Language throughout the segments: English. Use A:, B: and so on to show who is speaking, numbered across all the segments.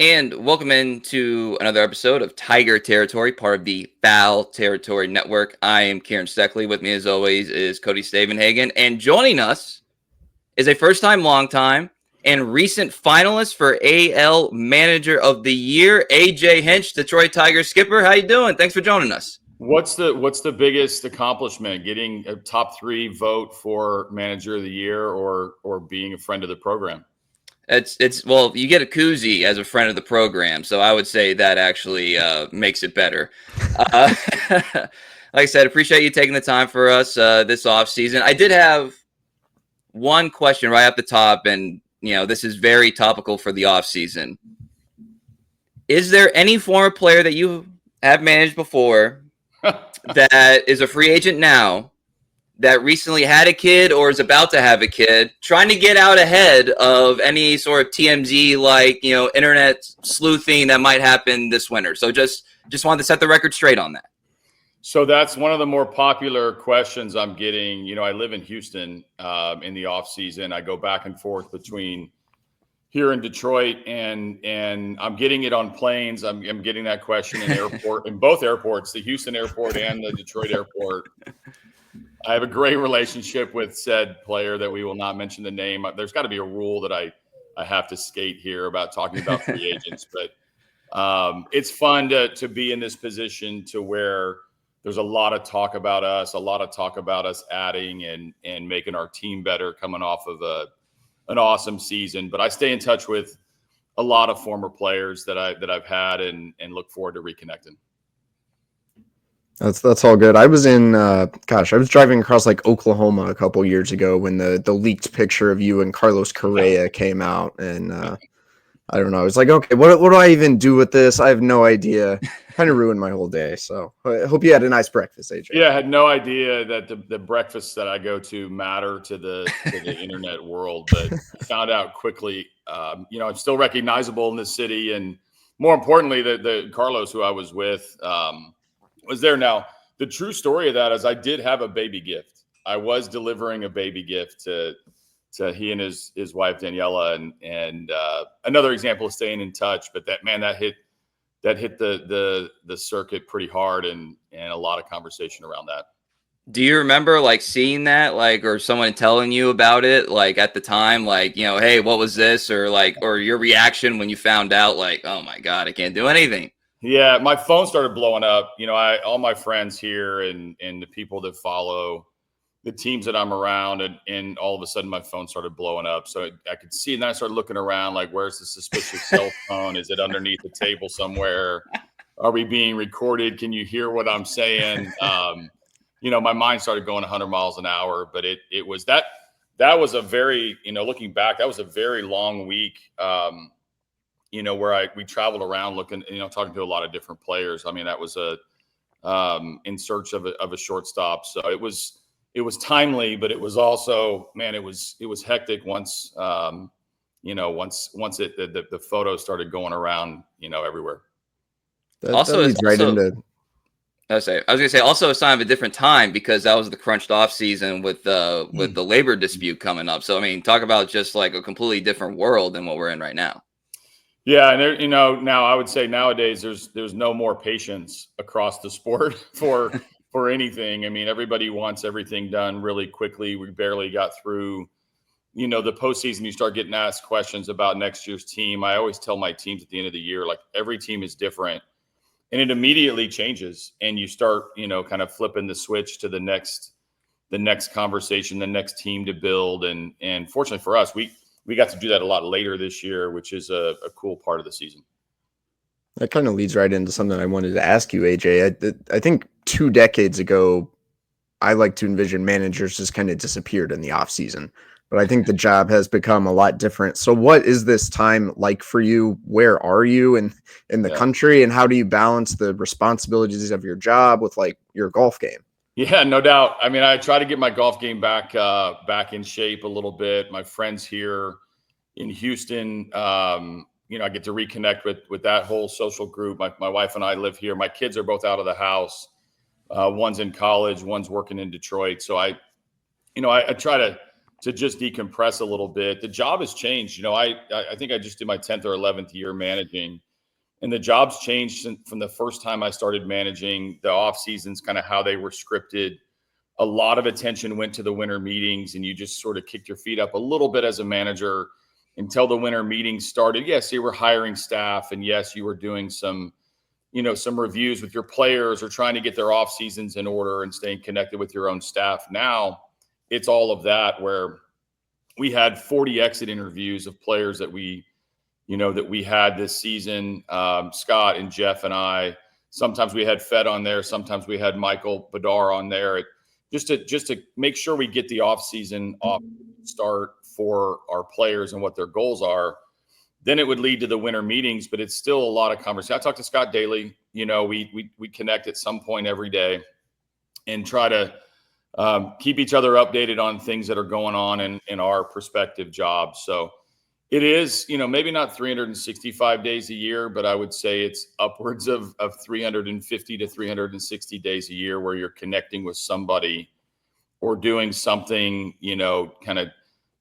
A: And welcome into another episode of Tiger Territory, part of the Foul Territory Network. I am Kieran Steckley. With me, as always, is Cody Stavenhagen. And joining us is a first-time, long-time, and recent finalist for AL Manager of the Year, AJ Hinch, Detroit Tigers skipper. How you doing? Thanks for joining us.
B: What's the biggest accomplishment? Getting a top 3 vote for Manager of the Year, or being a friend of the program?
A: It's well, you get a koozie as a friend of the program, so I would say that actually makes it better. Like I said, appreciate you taking the time for us this off season. I did have one question right up the top, and this is very topical for the off season. Is there any former player that you have managed before that is a free agent now, that recently had a kid or is about to have a kid, trying to get out ahead of any sort of TMZ internet sleuthing that might happen this winter? So just wanted to set the record straight on that.
B: So that's one of the more popular questions I'm getting. I live in Houston in the off season. I go back and forth between here in Detroit, and I'm getting it on planes. I'm getting that question in both airports, the Houston airport and the Detroit airport. I have a great relationship with said player that we will not mention the name. There's got to be a rule that I have to skate here about talking about free agents, but it's fun to be in this position to where there's a lot of talk about us, adding and making our team better coming off of an awesome season. But I stay in touch with a lot of former players that I've had and look forward to reconnecting.
C: That's all good. I was I was driving across Oklahoma a couple years ago when the leaked picture of you and Carlos Correa came out, and I don't know. I was like, okay, what do I even do with this? I have no idea. Kind of ruined my whole day. So I hope you had a nice breakfast, AJ.
B: Yeah, I had no idea that the breakfasts that I go to matter to the internet world, but I found out quickly. I'm still recognizable in this city, and more importantly, the Carlos who I was with was there. Now, the true story of that is I did have a baby gift. I was delivering a baby gift to he and his wife Daniela, and another example of staying in touch. But that hit the circuit pretty hard, and a lot of conversation around that.
A: Do you remember seeing that, or someone telling you about it, at the time, hey, what was this, or your reaction when you found out, oh my God, I can't do anything?
B: Yeah, my phone started blowing up. All my friends here and the people that follow the teams that I'm around, and all of a sudden my phone started blowing up. So I could see, and then I started looking around, where's the suspicious cell phone? Is it underneath the table somewhere? Are we being recorded? Can you hear what I'm saying? My mind started going 100 miles an hour, but it was that was a very, looking back, that was a very long week. Where we traveled around looking, talking to a lot of different players. I mean, that was in search of a shortstop. So it was timely, but it was also, man, it was hectic once, once the photos started going around, everywhere.
A: I was going to say also a sign of a different time, because that was the crunched off season with the labor dispute coming up. So, I mean, talk about just a completely different world than what we're in right now.
B: Yeah, and now I would say nowadays there's no more patience across the sport for anything. I mean, everybody wants everything done really quickly. We barely got through, the postseason. You start getting asked questions about next year's team. I always tell my teams at the end of the year, every team is different, and it immediately changes. And you start, kind of flipping the switch to the next conversation, the next team to build. And fortunately for us, we got to do that a lot later this year, which is a cool part of the season.
C: That kind of leads right into something I wanted to ask you, AJ. I think 2 decades ago, I like to envision managers just kind of disappeared in the off season, but I think the job has become a lot different. So what is this time like for you? Where are you in the country, and how do you balance the responsibilities of your job with your golf game?
B: Yeah, no doubt. I mean, I try to get my golf game back in shape a little bit. My friends here in Houston, I get to reconnect with that whole social group. My wife and I live here. My kids are both out of the house. One's in college, one's working in Detroit. So I try to to just decompress a little bit. The job has changed. I think I just did my 10th or 11th year managing, and the job's changed from the first time I started managing. The off seasons, kind of how they were scripted. A lot of attention went to the winter meetings, and you just sort of kicked your feet up a little bit as a manager until the winter meetings started. Yes, you were hiring staff, and yes, you were doing some reviews with your players or trying to get their off seasons in order and staying connected with your own staff. Now it's all of that, where we had 40 exit interviews of players that we had this season. Scott and Jeff and I, sometimes we had Fed on there. Sometimes we had Michael Badar on there. Just to make sure we get the off season off start for our players and what their goals are. Then it would lead to the winter meetings, but it's still a lot of conversation. I talk to Scott daily. We connect at some point every day and try to keep each other updated on things that are going on in our prospective jobs. So it is, maybe not 365 days a year, but I would say it's upwards of 350 to 360 days a year where you're connecting with somebody or doing something, kind of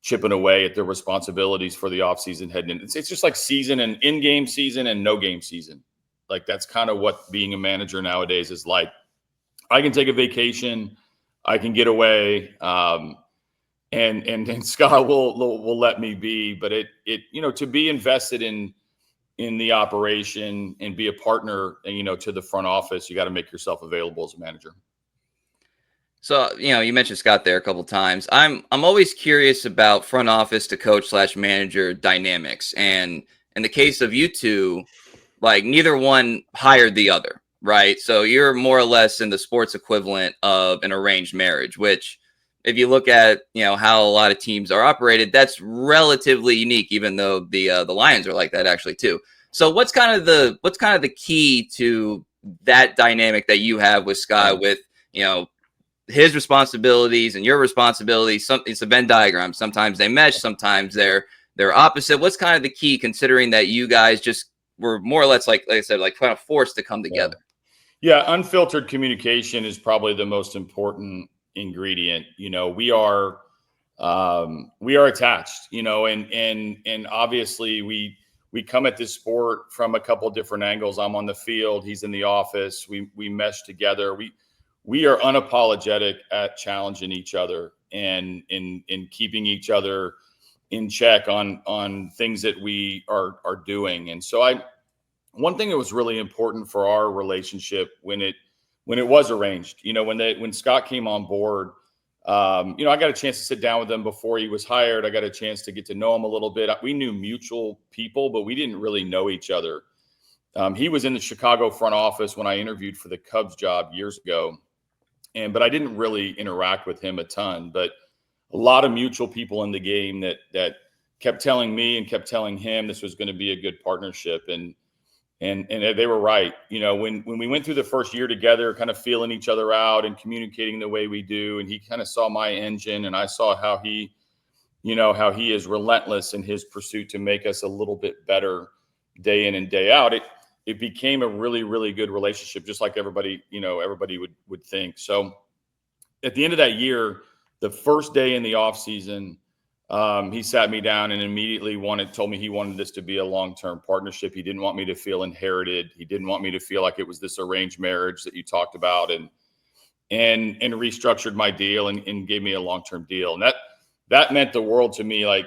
B: chipping away at their responsibilities for the offseason heading in. It's just like season and in-game season and no-game season. Like, that's kind of what being a manager nowadays is like. I can take a vacation. I can get away. And Scott will let me be, but it to be invested in the operation and be a partner, to the front office, you got to make yourself available as a manager.
A: So, you mentioned Scott there a couple of times. I'm always curious about front office to coach / manager dynamics. And in the case of you two, like, neither one hired the other, right? So you're more or less in the sports equivalent of an arranged marriage, which, if you look at, how a lot of teams are operated, that's relatively unique, even though the Lions are like that actually too. So what's kind of the key to that dynamic that you have with Scott, with, his responsibilities and your responsibilities? It's a Venn diagram. Sometimes they mesh, sometimes they're opposite. What's kind of the key, considering that you guys just were more or less, like I said, like kind of forced to come together?
B: Yeah, unfiltered communication is probably the most important ingredient. We are attached, and obviously we come at this sport from a couple different angles. I'm on the field, he's in the office. We mesh together. We are unapologetic at challenging each other and in keeping each other in check on things that we are doing. And so one thing that was really important for our relationship when it was arranged, when Scott came on board, I got a chance to sit down with him before he was hired. I got a chance to get to know him a little bit. We knew mutual people, but we didn't really know each other. He was in the Chicago front office when I interviewed for the Cubs job years ago. But I didn't really interact with him a ton, but a lot of mutual people in the game that kept telling me and kept telling him this was going to be a good partnership. And they were right. When we went through the first year together, kind of feeling each other out and communicating the way we do, and he kind of saw my engine and I saw how he is relentless in his pursuit to make us a little bit better day in and day out. It became a really, really good relationship, just like everybody would think. So at the end of that year, the first day in the off season, he sat me down and immediately told me he wanted this to be a long-term partnership. He didn't want me to feel inherited. He didn't want me to feel like it was this arranged marriage that you talked about, and restructured my deal and gave me a long-term deal. And that meant the world to me. Like,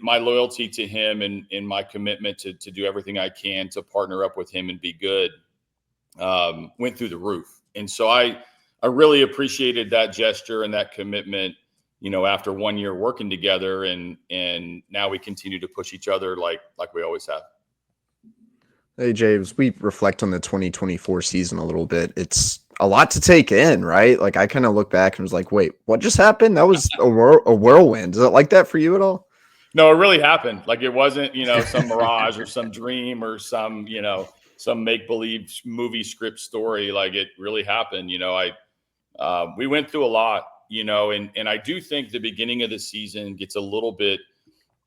B: my loyalty to him and my commitment to do everything I can to partner up with him and be good went through the roof. And so I really appreciated that gesture and that commitment, after 1 year working together, and now we continue to push each other like we always have.
C: Hey, Jay, as we reflect on the 2024 season a little bit, it's a lot to take in, right? Like, I kind of look back and was like, wait, what just happened? That was a whirlwind. Is it like that for you at all?
B: No, it really happened. Like, it wasn't, some mirage or some dream or some make-believe movie script story. Like, it really happened. We went through a lot, and I do think the beginning of the season gets a little bit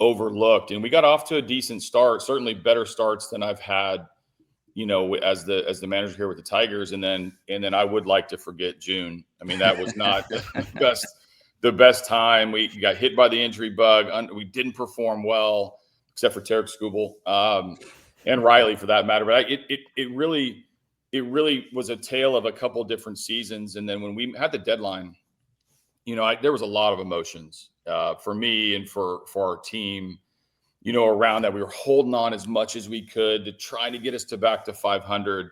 B: overlooked, and we got off to a decent start, certainly better starts than I've had, as the manager here with the Tigers. And then I would like to forget June. I mean, that was not the the best time. We got hit by the injury bug. We didn't perform well, except for Tarek Skubal and Riley for that matter. But it really was a tale of a couple different seasons. And then when we had the deadline, there was a lot of emotions for me and for our team, around that. We were holding on as much as we could to try to get us back to 500.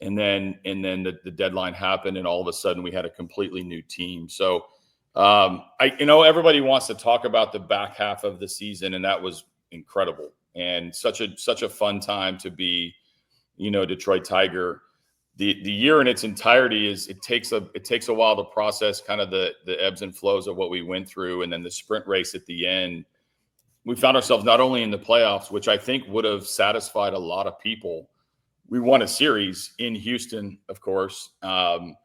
B: And then the deadline happened, and all of a sudden we had a completely new team. So, everybody wants to talk about the back half of the season, and that was incredible and such a fun time to be, Detroit Tiger. The year in its entirety it takes a while to process kind of the ebbs and flows of what we went through, and then the sprint race at the end. We found ourselves not only in the playoffs, which I think would have satisfied a lot of people. We won a series in Houston, of course, and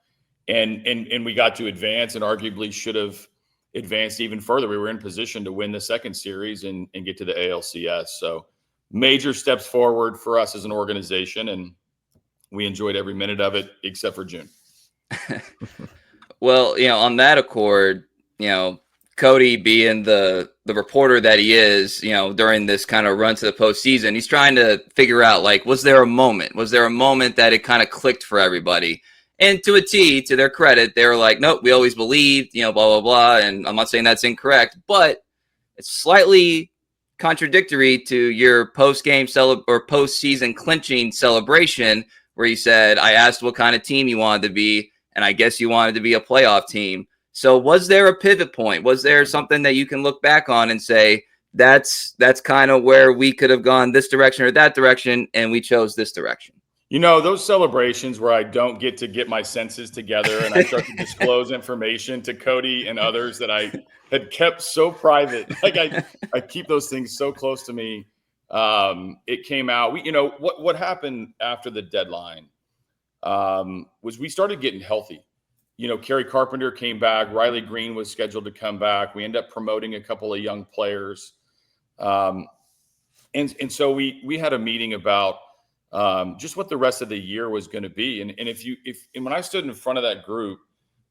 B: we got to advance, and arguably should have advanced even further. We were in position to win the second series and get to the ALCS. So major steps forward for us as an organization, and we enjoyed every minute of it except for June.
A: Well, on that accord, Cody being the reporter that he is, during this kind of run to the postseason, he's trying to figure out, like, was there a moment that it kind of clicked for everybody? And to a T, to their credit, they were like, nope, we always believed, blah, blah, blah. And I'm not saying that's incorrect, but it's slightly contradictory to your post-game or postseason clinching celebration, where you said, I asked what kind of team you wanted to be, and I guess you wanted to be a playoff team. So was there a pivot point? Was there something that you can look back on and say, that's kind of where we could have gone this direction or that direction, and we chose this direction?
B: Those celebrations where I don't get my senses together and I start to disclose information to Cody and others that I had kept so private. Like I keep those things so close to me. It came out. What happened after the deadline was we started getting healthy. Kerry Carpenter came back. Riley Green was scheduled to come back. We ended up promoting a couple of young players. And so we had a meeting about just what the rest of the year was going to be. And when I stood in front of that group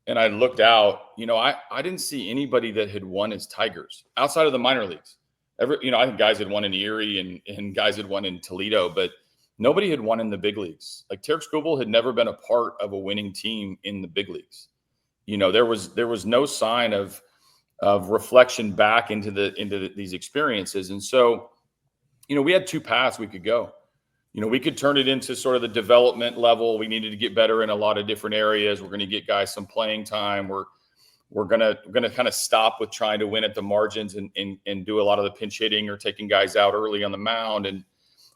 B: and I looked out, I didn't see anybody that had won as Tigers outside of the minor leagues. I think guys had won in Erie and guys had won in Toledo, but nobody had won in the big leagues. Like Tarek Skubal had never been a part of a winning team in the big leagues. There was no sign of reflection back into these experiences. And so, we had two paths we could go. We could turn it into sort of the development level. We needed to get better in a lot of different areas. We're going to get guys some playing time. We're gonna kind of stop with trying to win at the margins and do a lot of the pinch hitting or taking guys out early on the mound,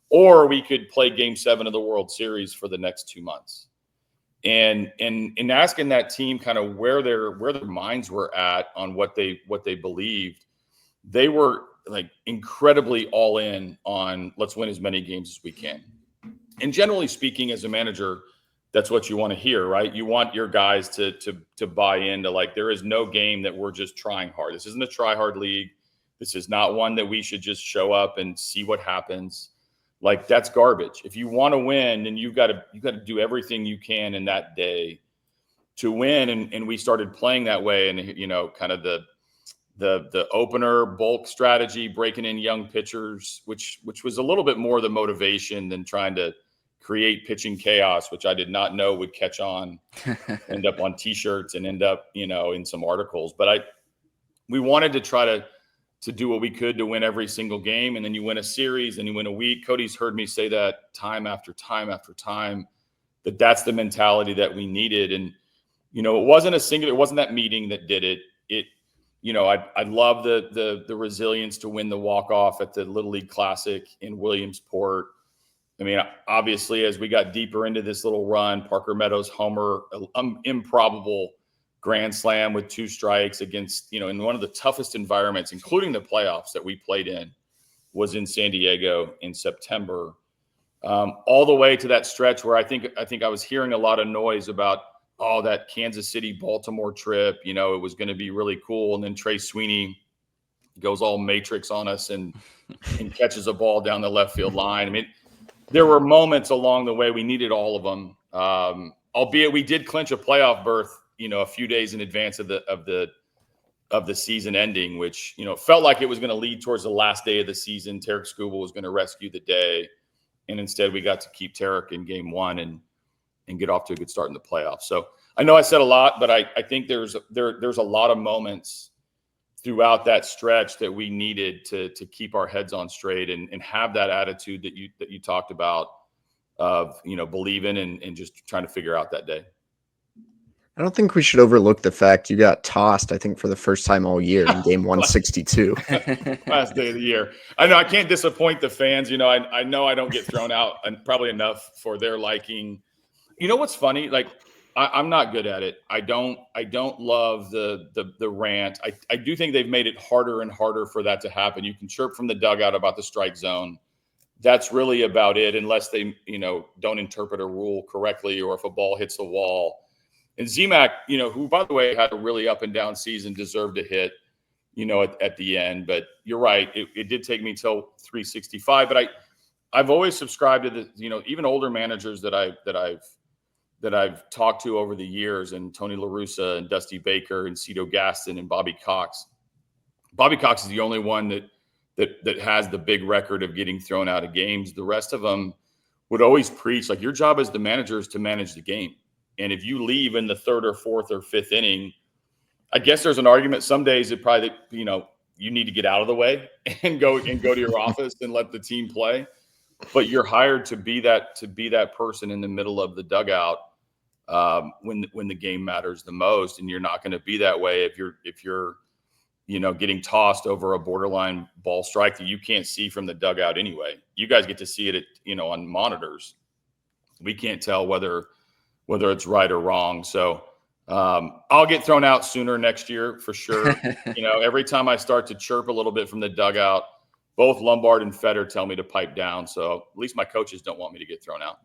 B: or we could play Game 7 of the World Series for the next 2 months. And asking that team kind of where their minds were at on what they believed, they were like incredibly all in on let's win as many games as we can. And generally speaking, as a manager, that's what you want to hear, right? You want your guys to buy into, like, there is no game that we're just trying hard. This isn't a try hard league. This is not one that we should just show up and see what happens. Like, that's garbage. If you want to win, then you've got to do everything you can in that day to win. And we started playing that way. And, kind of the opener bulk strategy, breaking in young pitchers, which was a little bit more the motivation than trying to create pitching chaos, which I did not know would catch on, end up on T-shirts and end up, in some articles. But we wanted to try to do what we could to win every single game. And then you win a series and you win a week. Cody's heard me say that time after time after time, that's the mentality that we needed. And, it wasn't it wasn't that meeting that did it. I love the resilience to win the walk-off at the Little League Classic in Williamsport. I mean, obviously, as we got deeper into this little run, Parker Meadows' homer, improbable grand slam with 2 strikes against, in one of the toughest environments, including the playoffs that we played in, was in San Diego in September. All the way to that stretch where I think I was hearing a lot of noise about, that Kansas City, Baltimore trip, it was going to be really cool. And then Trey Sweeney goes all Matrix on us and catches a ball down the left field line. I mean, there were moments along the way. We needed all of them. Albeit we did clinch a playoff berth, a few days in advance of the the season ending, which, felt like it was going to lead towards the last day of the season. Tarek Skubal was going to rescue the day. And instead we got to keep Tarek in game one and get off to a good start in the playoffs. So I know I said a lot, but I think there's a lot of moments throughout that stretch that we needed to keep our heads on straight and have that attitude that you talked about of, believing and just trying to figure out that day.
C: I don't think we should overlook the fact you got tossed, I think, for the first time all year in game 162.
B: Last day of the year. I know I can't disappoint the fans. I know I don't get thrown out and probably enough for their liking. You know what's funny? Like, I'm not good at it. I don't love the rant. I do think they've made it harder and harder for that to happen. You can chirp from the dugout about the strike zone. That's really about it, unless they, don't interpret a rule correctly, or if a ball hits the wall. And Zemak, who, by the way, had a really up and down season, deserved a hit, at the end. But you're right. It did take me till 365. But I've always subscribed to the, even older managers that I've talked to over the years, and Tony La Russa and Dusty Baker and Cito Gaston and Bobby Cox. Bobby Cox is the only one that has the big record of getting thrown out of games. The rest of them would always preach, like, your job as the manager is to manage the game. And if you leave in the third or fourth or fifth inning, I guess there's an argument. Some days it probably, you need to get out of the way and go to your office and let the team play. But you're hired to be that person in the middle of the dugout when the game matters the most. And you're not going to be that way if you're getting tossed over a borderline ball strike that you can't see from the dugout anyway. You guys get to see it on monitors. We can't tell whether it's right or wrong. So I'll get thrown out sooner next year for sure. Every time I start to chirp a little bit from the dugout, both Lombard and Fetter tell me to pipe down. So at least my coaches don't want me to get thrown out.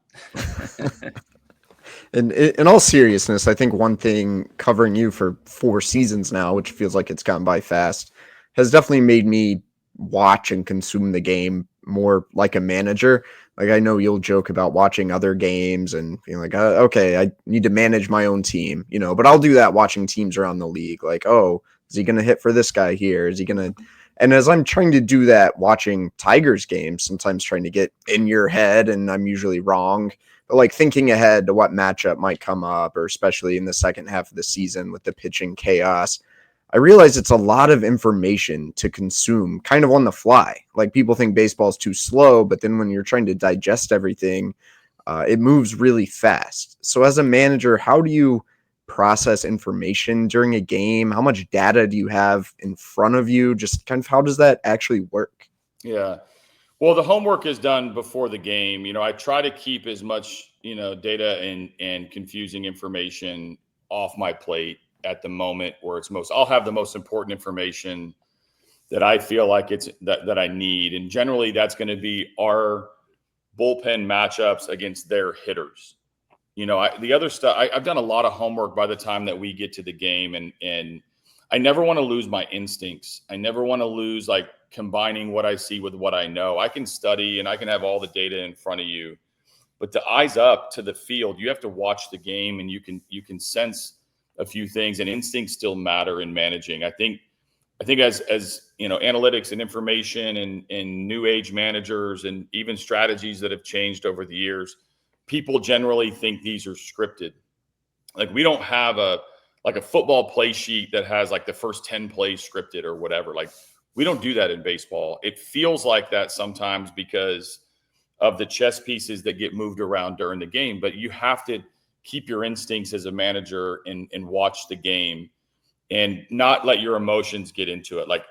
C: And in all seriousness, I think one thing, covering you for 4 seasons now, which feels like it's gone by fast, has definitely made me watch and consume the game more like a manager. Like, I know you'll joke about watching other games and being like, okay, I need to manage my own team, but I'll do that watching teams around the league. Like, oh, is he going to hit for this guy here? Is he going to? And as I'm trying to do that, watching Tigers games, sometimes trying to get in your head, and I'm usually wrong, but like thinking ahead to what matchup might come up, or especially in the second half of the season with the pitching chaos, I realize it's a lot of information to consume kind of on the fly. Like, people think baseball is too slow, but then when you're trying to digest everything, it moves really fast. So as a manager, how do you process information during a game? How much data do you have in front of you? Just kind of, how does that actually work?
B: Yeah. Well, the homework is done before the game. I try to keep as much, data and confusing information off my plate at the moment where I'll have the most important information that I feel like that I need. And generally that's going to be our bullpen matchups against their hitters. The other stuff, I've done a lot of homework by the time that we get to the game, and I never want to lose my instincts. I never want to lose, like, combining what I see with what I know. I can study and I can have all the data in front of you, but the eyes up to the field, you have to watch the game, and you can sense a few things, and instincts still matter in managing. I think as analytics and information and new age managers and even strategies that have changed over the years, people generally think these are scripted. Like, we don't have a football play sheet that has like the first 10 plays scripted or whatever. Like, we don't do that in baseball. It feels like that sometimes because of the chess pieces that get moved around during the game, but you have to keep your instincts as a manager and watch the game and not let your emotions get into it. Like,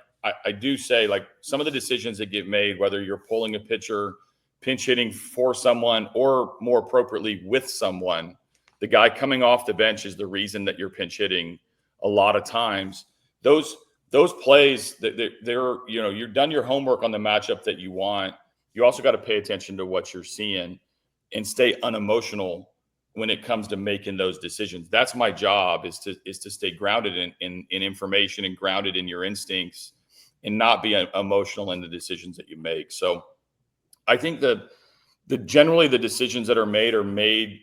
B: I do say, like, some of the decisions that get made, whether you're pulling a pitcher, pinch hitting for someone, or more appropriately with someone, the guy coming off the bench is the reason that you're pinch hitting a lot of times. Those plays, you've done your homework on the matchup that you want. You also got to pay attention to what you're seeing and stay unemotional when it comes to making those decisions. That's my job, is to stay grounded in information and grounded in your instincts and not be emotional in the decisions that you make. So I think that generally the decisions that are made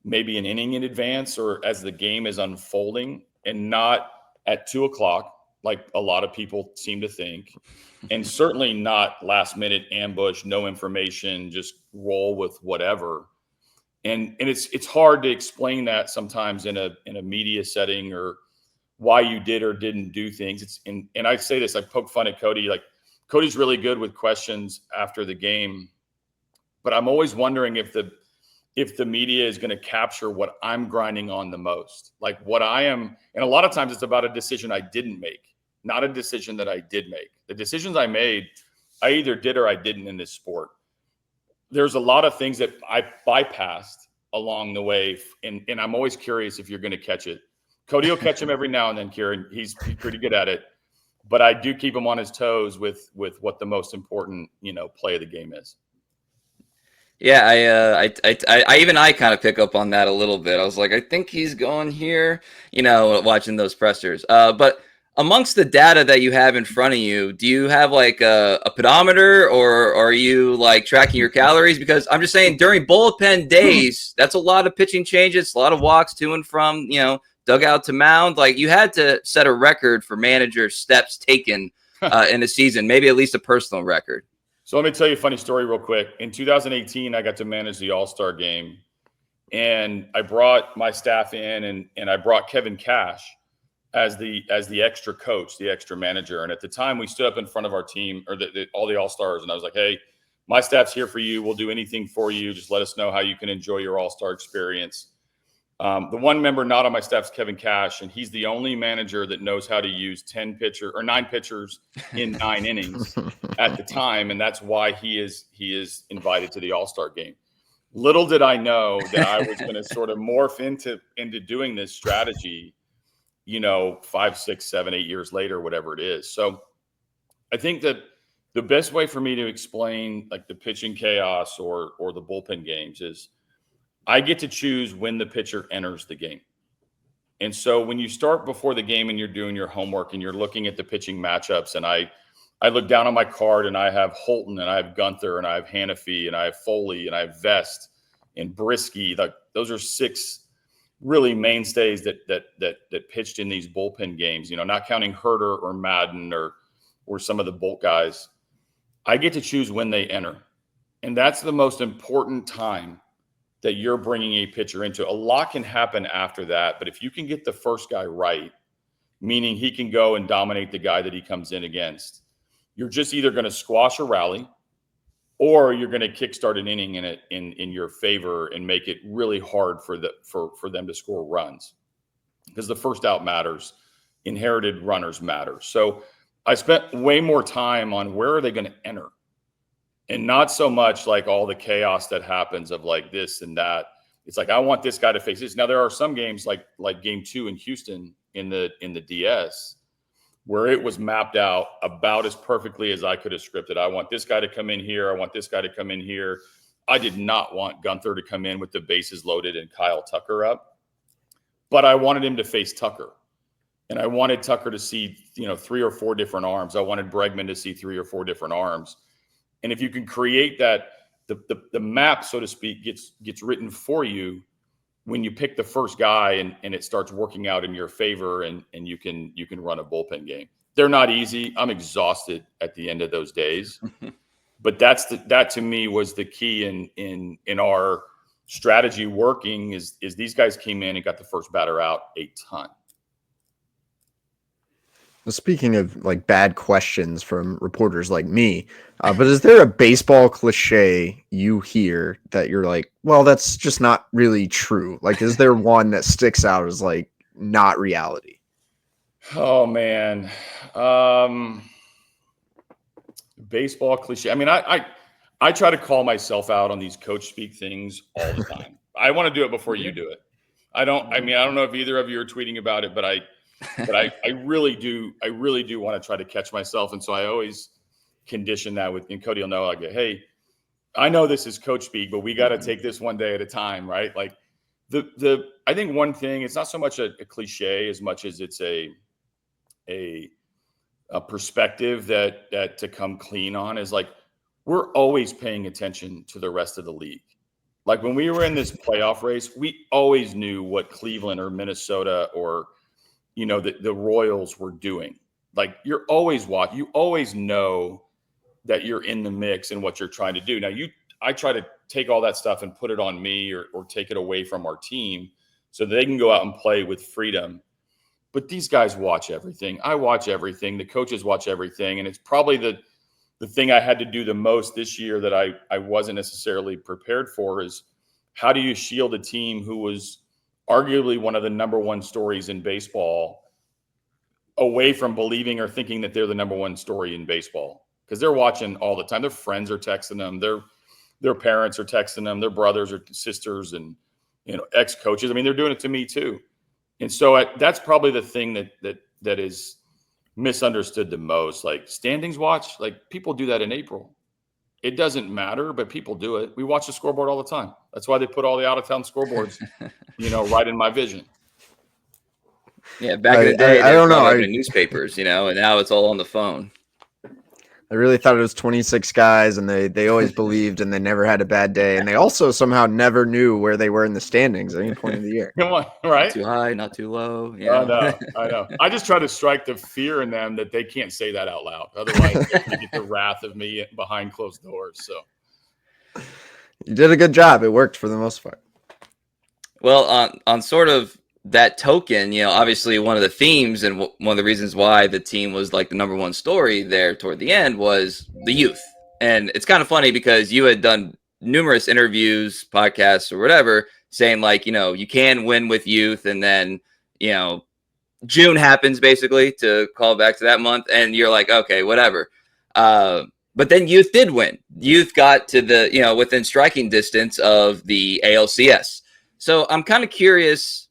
B: maybe an inning in advance or as the game is unfolding, and not at 2:00 like a lot of people seem to think, and certainly not last minute ambush, no information, just roll with whatever. And it's hard to explain that sometimes in a media setting, or why you did or didn't do things. And I say this, I poke fun at Cody. Like, Cody's really good with questions after the game, but I'm always wondering if the media is going to capture what I'm grinding on the most, like what I am. And a lot of times it's about a decision I didn't make, not a decision that I did make. The decisions I made, I either did or I didn't in this sport. There's a lot of things that I bypassed along the way. And I'm always curious if you're going to catch it. Cody will catch him every now and then, Kieran. He's pretty good at it. But I do keep him on his toes with what the most important, play of the game is.
A: Yeah, I kind of pick up on that a little bit. I was like, I think he's going here, watching those pressers. But amongst the data that you have in front of you, do you have like a pedometer, or are you like tracking your calories? Because I'm just saying, during bullpen days, that's a lot of pitching changes, a lot of walks to and from, dugout to mound. Like, you had to set a record for manager steps taken in the season, maybe at least a personal record.
B: So let me tell you a funny story real quick. In 2018, I got to manage the All-Star game, and I brought my staff in, and I brought Kevin Cash as the extra coach, the extra manager. And at the time, we stood up in front of our team, or all the All-Stars, and I was like, hey, my staff's here for you. We'll do anything for you. Just let us know how you can enjoy your All-Star experience. The one member not on my staff is Kevin Cash, and he's the only manager that knows how to use 9 pitchers in 9 innings at the time, and that's why he is invited to the All-Star game. Little did I know that I was going to sort of morph into doing this strategy, 5, 6, 7, 8 years later, whatever it is. So I think that the best way for me to explain like the pitching chaos or the bullpen games is I get to choose when the pitcher enters the game. And so when you start before the game and you're doing your homework and you're looking at the pitching matchups, and I look down on my card and I have Holton and I have Gunther and I have Hannafy and I have Foley and I have Vest and Brisky. Like, those are 6 really mainstays that pitched in these bullpen games, not counting Herter or Madden or some of the Bolt guys. I get to choose when they enter. And that's the most important time that you're bringing a pitcher into. A lot can happen after that, but if you can get the first guy right, meaning he can go and dominate the guy that he comes in against, you're just either going to squash a rally, or you're going to kickstart an inning in your favor and make it really hard for them to score runs, because the first out matters. Inherited runners matter. So I spent way more time on where are they going to enter, and not so much like all the chaos that happens of like this and that. It's like, I want this guy to face this. Now, there are some games like game 2 in Houston in the DS where it was mapped out about as perfectly as I could have scripted. I want this guy to come in here. I want this guy to come in here. I did not want Gunther to come in with the bases loaded and Kyle Tucker up, but I wanted him to face Tucker. And I wanted Tucker to see, 3 or 4 different arms. I wanted Bregman to see 3 or 4 different arms. And if you can create that, the map, so to speak, gets written for you when you pick the first guy and it starts working out in your favor, and you can run a bullpen game. They're not easy. I'm exhausted at the end of those days. But that to me was the key in our strategy working is these guys came in and got the first batter out a ton.
C: Speaking of like bad questions from reporters like me, but is there a baseball cliche you hear that you're like, well, that's just not really true? Like, is there one that sticks out as like not reality?
B: Oh man. Baseball cliche. I mean, I try to call myself out on these coach speak things all the time. I want to do it before you do it. I don't know if either of you are tweeting about it, but I really do want to try to catch myself. And so I always condition that and Cody will know, I go, hey, I know this is coach speak, but we got to take this one day at a time, right? Like I think one thing, it's not so much a cliche as much as it's a perspective that to come clean on is like, we're always paying attention to the rest of the league. Like when we were in this playoff race, we always knew what Cleveland or Minnesota or the Royals were doing. Like you're always watching. You always know that you're in the mix and what you're trying to do. Now I try to take all that stuff and put it on me or take it away from our team so they can go out and play with freedom. But these guys watch everything. I watch everything. The coaches watch everything. And it's probably the thing I had to do the most this year that I wasn't necessarily prepared for is how do you shield a team who was arguably one of the number one stories in baseball away from believing or thinking that they're the number one story in baseball? Because they're watching all the time. Their friends are texting them. Their parents are texting them. Their brothers or sisters and ex-coaches. I mean, they're doing it to me too. And so that's probably the thing that is misunderstood the most. Like standings watch, like people do that in April. It doesn't matter, but people do it. We watch the scoreboard all the time. That's why they put all the out-of-town scoreboards, right in my vision.
A: Yeah, back in the day,
C: I
A: they were
C: don't know.
A: opening newspapers, and now it's all on the phone.
C: I really thought it was 26 guys, and they always believed, and they never had a bad day. And they also somehow never knew where they were in the standings at any point of the year.
B: Come on, right?
A: Not too high, not too low.
B: I know. I just try to strike the fear in them that they can't say that out loud. Otherwise, they get the wrath of me behind closed doors. So
C: you did a good job. It worked for the most part.
A: Well, on sort of that token, obviously one of the themes and one of the reasons why the team was like the number one story there toward the end was the youth. And it's kind of funny because you had done numerous interviews, podcasts, or whatever, saying like, you can win with youth. And then, June happens basically, to call back to that month. And you're like, okay, whatever. But then youth did win. Youth got to the, within striking distance of the ALCS. So I'm kind of curious.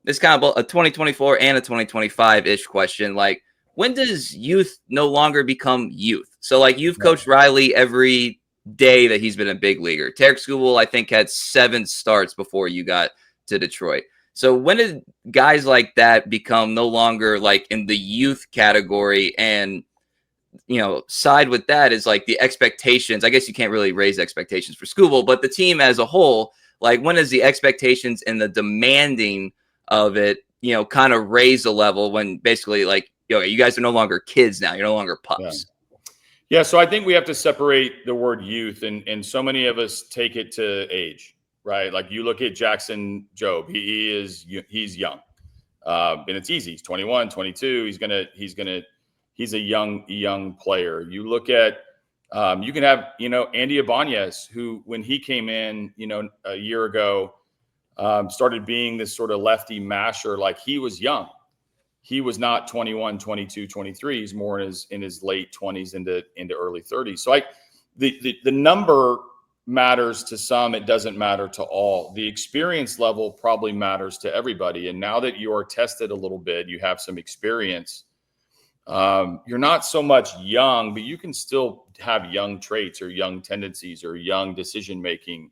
A: This kind of a 2024 and a 2025-ish question. Like, when does youth no longer become youth? So, like, you've coached Riley every day that he's been a big leaguer. Tarek Skubal, I think, had 7 starts before you got to Detroit. So when did guys like that become no longer, like, in the youth category? And, side with that is, like, the expectations. I guess you can't really raise expectations for Skubal, but the team as a whole, like, when is the expectations and the demanding of it, kind of raise the level when basically like, you guys are no longer kids now. You're no longer pups.
B: Yeah. So I think we have to separate the word youth and so many of us take it to age, right? Like you look at Jackson Jobe, he's young. And it's easy. He's 21, 22. He's a young player. You look at, you can have, Andy Ibanez, who, when he came in, a year ago, started being this sort of lefty masher. Like he was young. He was not 21, 22, 23. He's more in his late 20s into early 30s. So the number matters to some. It doesn't matter to all. The experience level probably matters to everybody. And now that you are tested a little bit, you have some experience. You're not so much young, but you can still have young traits or young tendencies or young decision making.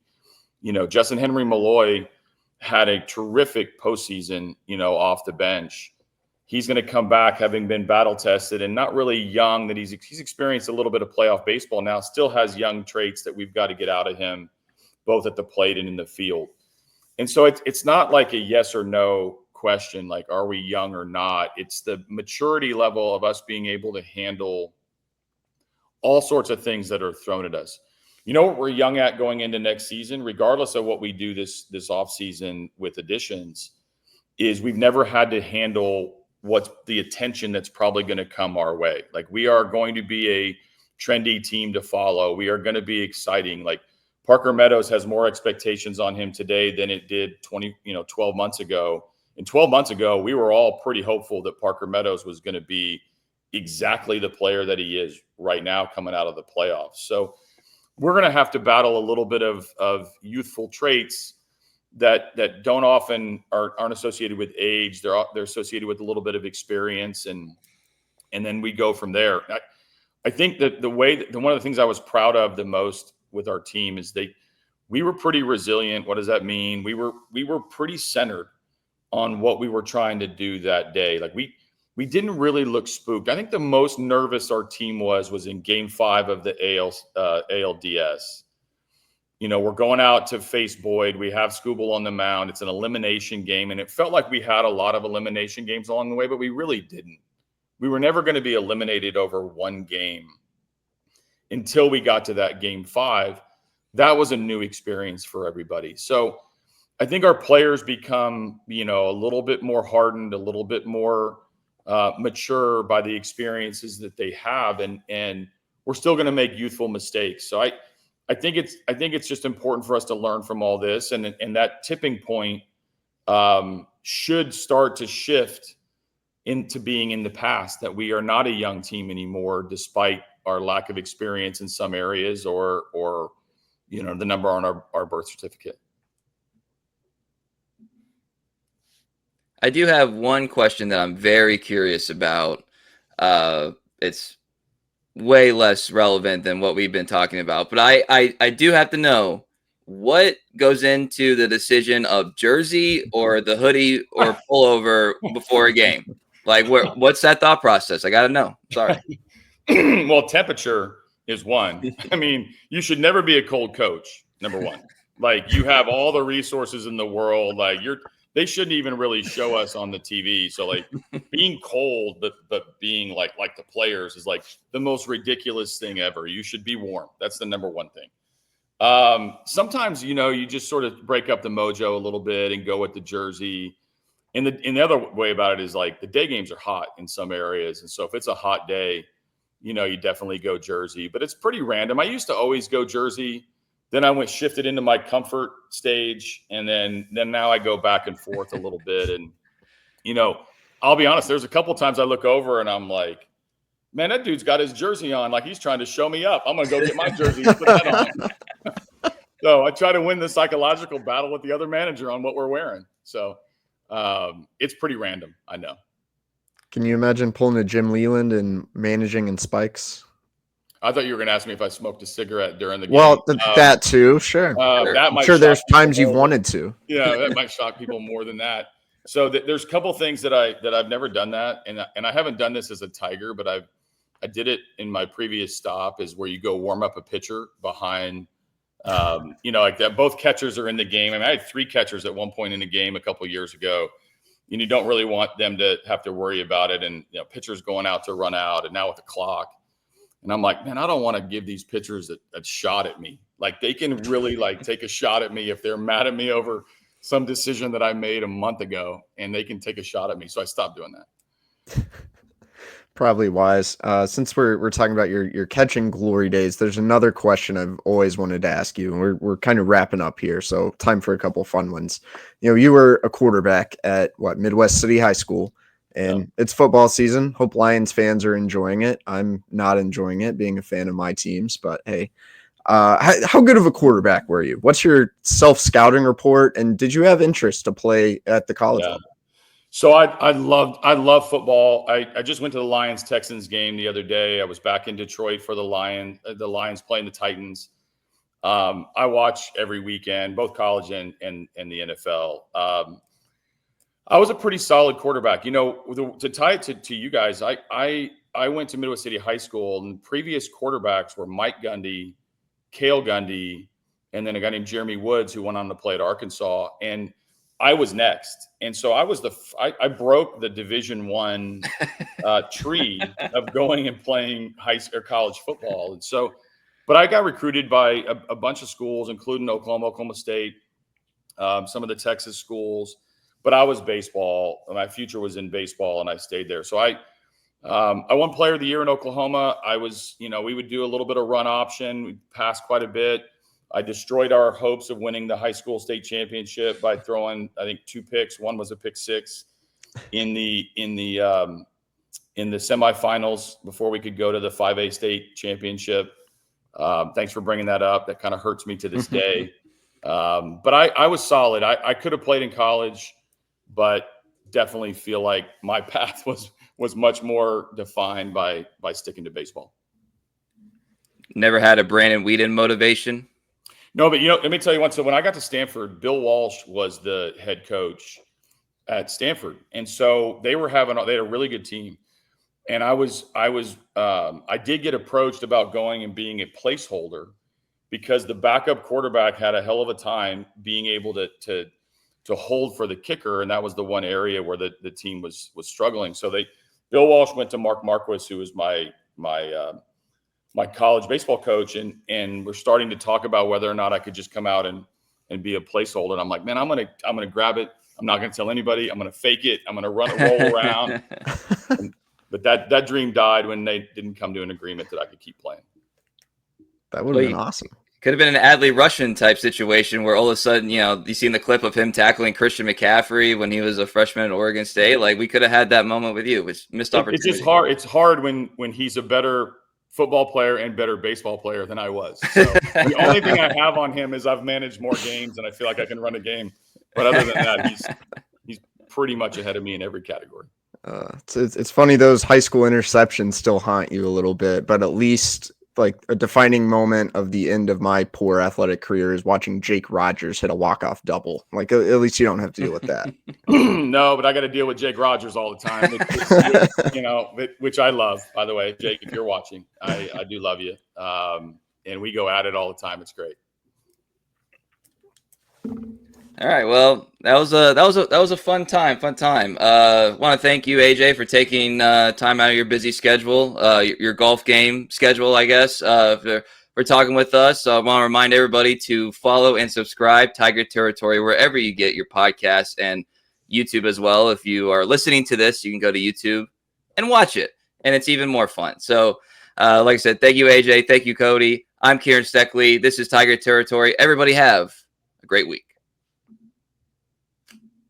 B: Justin Henry Malloy had a terrific postseason, off the bench. He's going to come back having been battle tested and not really young, that he's experienced a little bit of playoff baseball now, still has young traits that we've got to get out of him, both at the plate and in the field. And so it's not like a yes or no question, like, are we young or not? It's the maturity level of us being able to handle all sorts of things that are thrown at us. What we're young at going into next season, regardless of what we do this offseason with additions, is we've never had to handle what's the attention that's probably going to come our way. Like we are going to be a trendy team to follow. We are going to be exciting. Like Parker Meadows has more expectations on him today than it did 12 months ago. And 12 months ago, we were all pretty hopeful that Parker Meadows was going to be exactly the player that he is right now coming out of the playoffs. So we're going to have to battle a little bit of youthful traits that don't often aren't associated with age. They're associated with a little bit of experience, and then we go from there. I think that one of the things I was proud of the most with our team is we were pretty resilient. What does that mean? We were pretty centered on what we were trying to do that day. Like we didn't really look spooked. I think the most nervous our team was in Game 5 of the ALDS. We're going out to face Boyd. We have Skubal on the mound. It's an elimination game, and it felt like we had a lot of elimination games along the way, but we really didn't. we were never going to be eliminated over one game until we got to that game 5. That was a new experience for everybody. So I think our players become, a little bit more hardened, a little bit more mature by the experiences that they have, and we're still going to make youthful mistakes. So I think it's just important for us to learn from all this, and that tipping point should start to shift into being in the past, that we are not a young team anymore, despite our lack of experience in some areas or the number on our birth certificate.
A: I do have one question that I'm very curious about. It's way less relevant than what we've been talking about, but I do have to know what goes into the decision of jersey or the hoodie or pullover before a game. Like, what's that thought process? I got to know. Sorry.
B: Well, temperature is one. I mean, you should never be a cold coach, number one. Like, you have all the resources in the world. Like, they shouldn't even really show us on the TV. So, like, being cold but being like the players is like the most ridiculous thing ever. You should be warm. That's the number one thing. Sometimes, you just sort of break up the mojo a little bit and go with the jersey. And the other way about it is, like, the day games are hot in some areas. And so if it's a hot day, you definitely go jersey. But it's pretty random. I used to always go jersey. Then I shifted into my comfort stage. And then now I go back and forth a little bit. And, I'll be honest, there's a couple times I look over and I'm like, man, that dude's got his jersey on. Like, he's trying to show me up. I'm going to go get my jersey and put that on. So I try to win the psychological battle with the other manager on what we're wearing. So it's pretty random, I know.
C: Can you imagine pulling a Jim Leland and managing in spikes?
B: I thought you were going to ask me if I smoked a cigarette during the game.
C: Well, that too, sure.
B: That might
C: sure, there's times you've
B: more.
C: wanted to.
B: Yeah, that might shock people more than that. So there's a couple things that I've never done that, and I haven't done this as a Tiger, but I did it in my previous stop, is where you go warm up a pitcher behind. Like that, both catchers are in the game. I mean, I had 3 catchers at one point in the game a couple years ago, and you don't really want them to have to worry about it. And, pitchers going out to run out, and now with the clock. And I'm like, man, I don't want to give these pitchers a shot at me. Like, they can really take a shot at me if they're mad at me over some decision that I made a month ago, and they can take a shot at me. So I stopped doing that.
C: Probably wise. Since we're talking about your catching glory days, there's another question I've always wanted to ask you, and we're kind of wrapping up here, so time for a couple fun ones. You were a quarterback at Midwest City High School, and It's football season. Hope Lions fans are enjoying it. I'm not enjoying it, being a fan of my teams, but hey, how good of a quarterback were you? What's your self-scouting report, and did you have interest to play at the college level?
B: So I love football. I just went to the Lions-Texans game the other day. I was back in Detroit for the Lions playing the Titans. I watch every weekend, both college and the NFL. I was a pretty solid quarterback. To tie it to you guys, I went to Midwest City High School, and previous quarterbacks were Mike Gundy, Cale Gundy, and then a guy named Jeremy Woods, who went on to play at Arkansas. And I was next. And so I broke the Division I tree of going and playing high or college football. And so, but I got recruited by a bunch of schools, including Oklahoma State, some of the Texas schools, but I was baseball. My future was in baseball, and I stayed there. So I won Player of the Year in Oklahoma. I was, we would do a little bit of run option. We passed quite a bit. I destroyed our hopes of winning the high school state championship by throwing, I think, 2 picks. One was a pick 6 in the semifinals before we could go to the 5A state championship. Thanks for bringing that up. That kind of hurts me to this day. But I was solid. I could have played in college, but definitely feel like my path was much more defined by sticking to baseball.
A: Never had a Brandon Whedon motivation?
B: No, but let me tell you one. So when I got to Stanford, Bill Walsh was the head coach at Stanford, and so they had a really good team. And I did get approached about going and being a placeholder, because the backup quarterback had a hell of a time being able to hold for the kicker, and that was the one area where the team was struggling. So they Bill Walsh went to Mark Marquis, who was my college baseball coach, and we're starting to talk about whether or not I could just come out and be a placeholder. And I'm like, man, I'm gonna grab it. I'm not gonna tell anybody. I'm gonna fake it. I'm gonna roll around. But that dream died when they didn't come to an agreement that I could keep playing.
C: That would have been awesome.
A: Could have been an Adley Russian type situation where all of a sudden, you seen the clip of him tackling Christian McCaffrey when he was a freshman at Oregon State. Like, we could have had that moment with you. It's missed opportunity.
B: It's just hard. It's hard when he's a better football player and better baseball player than I was. So the only thing I have on him is I've managed more games and I feel like I can run a game. But other than that, he's pretty much ahead of me in every category.
C: It's funny, those high school interceptions still haunt you a little bit, but at least like a defining moment of the end of my poor athletic career is watching Jake Rogers hit a walk-off double. Like, at least you don't have to deal with that.
B: No, but I got to deal with Jake Rogers all the time, which I love, by the way. Jake, if you're watching, I do love you. And we go at it all the time. It's great.
A: All right. Well, that was a fun time. Want to thank you, AJ, for taking time out of your busy schedule, your golf game schedule, I guess, for talking with us. I want to remind everybody to follow and subscribe Tiger Territory wherever you get your podcasts, and YouTube as well. If you are listening to this, you can go to YouTube and watch it, and it's even more fun. So, like I said, thank you, AJ. Thank you, Cody. I'm Kieran Steckley. This is Tiger Territory. Everybody have a great week.